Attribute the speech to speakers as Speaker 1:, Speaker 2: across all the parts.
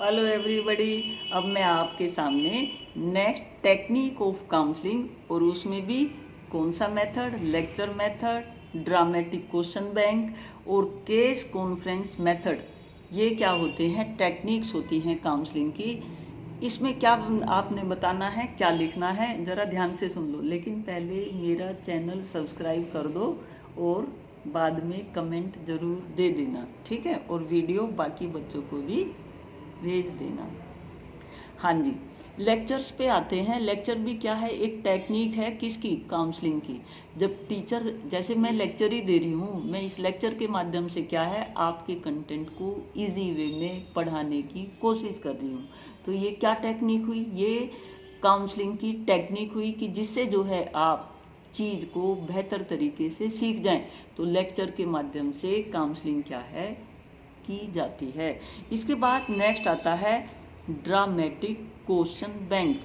Speaker 1: Hello everybody. अब मैं आपके सामने नेक्स्ट टेक्निक ऑफ काउंसलिंग और उसमें भी कौन सा method, lecture method, dramatic question bank और केस कॉन्फ्रेंस मेथड, ये क्या होते हैं, टेक्निक्स होती हैं काउंसलिंग की। इसमें क्या आपने बताना है, क्या लिखना है, ज़रा ध्यान से सुन लो। लेकिन पहले मेरा चैनल सब्सक्राइब कर दो और बाद में कमेंट ज़रूर दे देना, ठीक है। और वीडियो बाकी बच्चों को भी भेज देना। हाँ जी, लेक्चर्स पे आते हैं। लेक्चर भी क्या है, एक टेक्निक है किसकी, काउंसलिंग की। जब टीचर, जैसे मैं लेक्चर ही दे रही हूँ, मैं इस लेक्चर के माध्यम से क्या है, आपके कंटेंट को इजी वे में पढ़ाने की कोशिश कर रही हूँ। तो ये क्या टेक्निक हुई, ये काउंसलिंग की टेक्निक हुई कि जिससे जो है आप चीज़ को बेहतर तरीके से सीख जाएं। तो लेक्चर के माध्यम से काउंसलिंग क्या है, की जाती है। इसके बाद नेक्स्ट आता है ड्रामेटिक क्वेश्चन बैंक।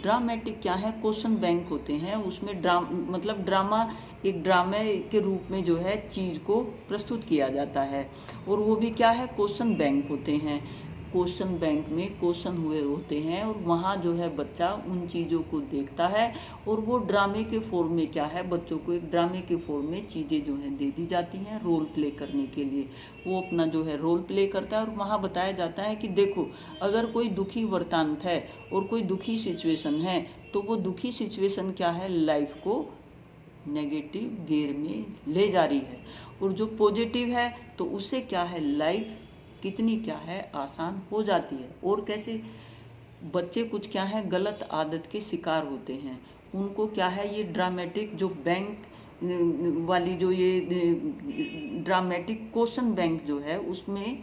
Speaker 1: ड्रामेटिक क्या है, क्वेश्चन बैंक होते हैं, उसमें मतलब ड्रामा, एक ड्रामे के रूप में जो है चीज़ को प्रस्तुत किया जाता है। और वो भी क्या है, क्वेश्चन बैंक होते हैं। क्वेश्चन बैंक में क्वेश्चन हुए होते हैं और वहाँ जो है बच्चा उन चीज़ों को देखता है और वो ड्रामे के फॉर्म में क्या है, बच्चों को एक ड्रामे के फॉर्म में चीज़ें जो है दे दी जाती हैं रोल प्ले करने के लिए। वो अपना जो है रोल प्ले करता है और वहाँ बताया जाता है कि देखो, अगर कोई दुखी वृत्तांत है और कोई दुखी सिचुएशन है, तो वो दुखी सिचुएशन क्या है, लाइफ को नेगेटिव गियर में ले जा रही है। और जो पॉजिटिव है तो उससे क्या है, लाइफ कितनी क्या है, आसान हो जाती है। और कैसे बच्चे कुछ क्या है, गलत आदत के शिकार होते हैं, उनको क्या है, ये ड्रामेटिक जो बैंक वाली जो ये ड्रामेटिक क्वेश्चन बैंक जो है, उसमें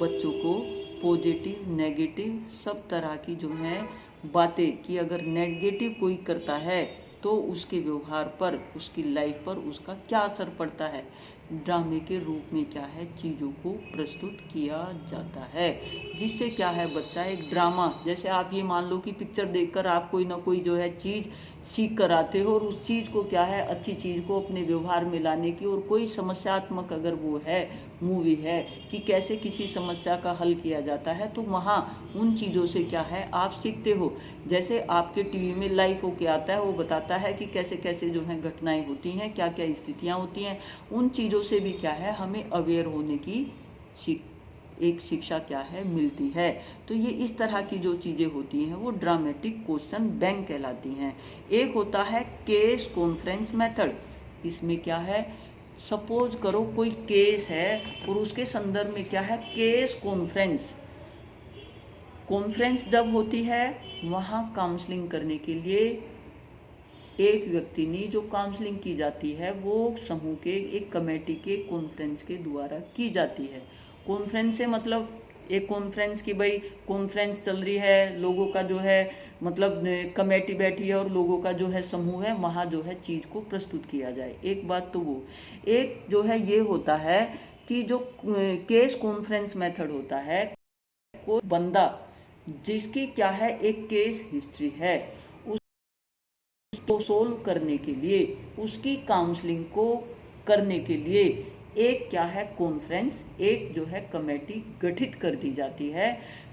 Speaker 1: बच्चों को पॉजिटिव नेगेटिव सब तरह की जो है बातें, कि अगर नेगेटिव कोई करता है तो उसके व्यवहार पर, उसकी लाइफ पर उसका क्या असर पड़ता है, ड्रामे के रूप में क्या है चीज़ों को प्रस्तुत किया जाता है। जिससे क्या है, बच्चा एक ड्रामा, जैसे आप ये मान लो कि पिक्चर देखकर आप कोई ना कोई जो है चीज़ सीख कर आते हो और उस चीज़ को क्या है, अच्छी चीज़ को अपने व्यवहार में लाने की, और कोई समस्यात्मक अगर वो है मूवी है कि कैसे किसी समस्या का हल किया जाता है, तो वहाँ उन चीज़ों से क्या है आप सीखते हो। जैसे आपके टीवी में लाइव होके आता है, वो बताता है कि कैसे कैसे जो है घटनाएं होती हैं, क्या क्या स्थितियाँ होती हैं, उन चीज़ों से भी क्या है हमें अवेयर होने की एक शिक्षा क्या है मिलती है। तो ये इस तरह की जो चीज़ें होती हैं वो ड्रामेटिक क्वेश्चन बैंक कहलाती हैं। एक होता है केस कॉन्फ्रेंस मेथड। इसमें क्या है, सपोज करो कोई केस है और उसके संदर्भ में क्या है, केस कॉन्फ्रेंस। कॉन्फ्रेंस जब होती है वहाँ काउंसलिंग करने के लिए एक व्यक्ति ने जो काउंसलिंग की जाती है वो समूह के एक कमेटी के कॉन्फ्रेंस के द्वारा की जाती है। कॉन्फ्रेंस से मतलब एक कॉन्फ्रेंस की, भाई कॉन्फ्रेंस चल रही है, लोगों का जो है मतलब कमेटी बैठी है और लोगों का जो है समूह है, वहाँ जो है चीज़ को प्रस्तुत किया जाए। एक बात तो वो, एक जो है ये होता है कि जो केस कॉन्फ्रेंस मेथड होता है, कोई बंदा जिसकी क्या है एक केस हिस्ट्री है, उसको सोल्व करने के लिए, उसकी काउंसलिंग को करने के लिए एक क्या है कॉन्फ्रेंस, एक जो है कमेटी गठित कर दी जाती है,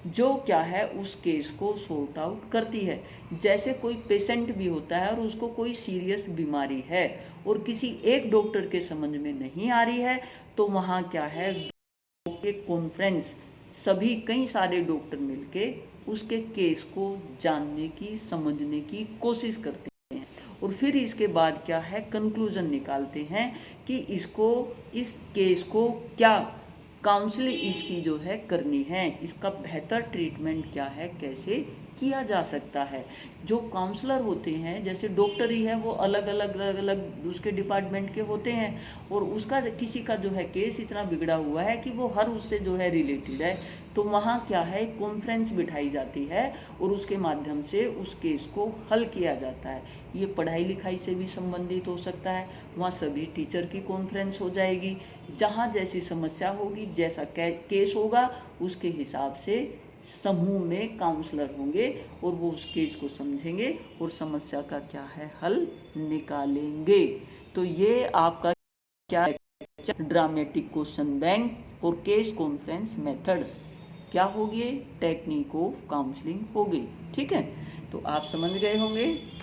Speaker 1: जो क्या है उस केस को सॉर्ट आउट करती है। जैसे कोई पेशेंट भी होता है और उसको कोई सीरियस बीमारी है और किसी एक डॉक्टर के समझ में नहीं आ रही है, तो वहाँ क्या है एक कॉन्फ्रेंस, सभी कई सारे डॉक्टर मिलके उसके केस को जानने की, समझने की कोशिश करते हैं और फिर इसके बाद क्या है कंक्लूजन निकालते हैं कि इसको, इस केस को क्या काउंसलिंग इसकी जो है करनी है, इसका बेहतर ट्रीटमेंट क्या है, कैसे किया जा सकता है। जो काउंसलर होते हैं, जैसे डॉक्टर ही है, वो अलग अलग अलग अलग उसके डिपार्टमेंट के होते हैं और उसका किसी का जो है केस इतना बिगड़ा हुआ है कि वो हर उससे जो है रिलेटेड है, तो वहाँ क्या है कॉन्फ्रेंस बिठाई जाती है और उसके माध्यम से उस केस को हल किया जाता है। ये पढ़ाई लिखाई से भी संबंधित हो सकता है, वहाँ सभी टीचर की कॉन्फ्रेंस हो जाएगी, जहाँ जैसी समस्या होगी, जैसा केस होगा, उसके हिसाब से समूह में काउंसलर होंगे और वो उस केस को समझेंगे और समस्या का क्या है हल निकालेंगे। तो ये आपका क्या है, ड्रामेटिक क्वेश्चन बैंक और केस कॉन्फ्रेंस मेथड क्या हो गए, टेक्निक ऑफ काउंसलिंग हो गई। ठीक है, तो आप समझ गए होंगे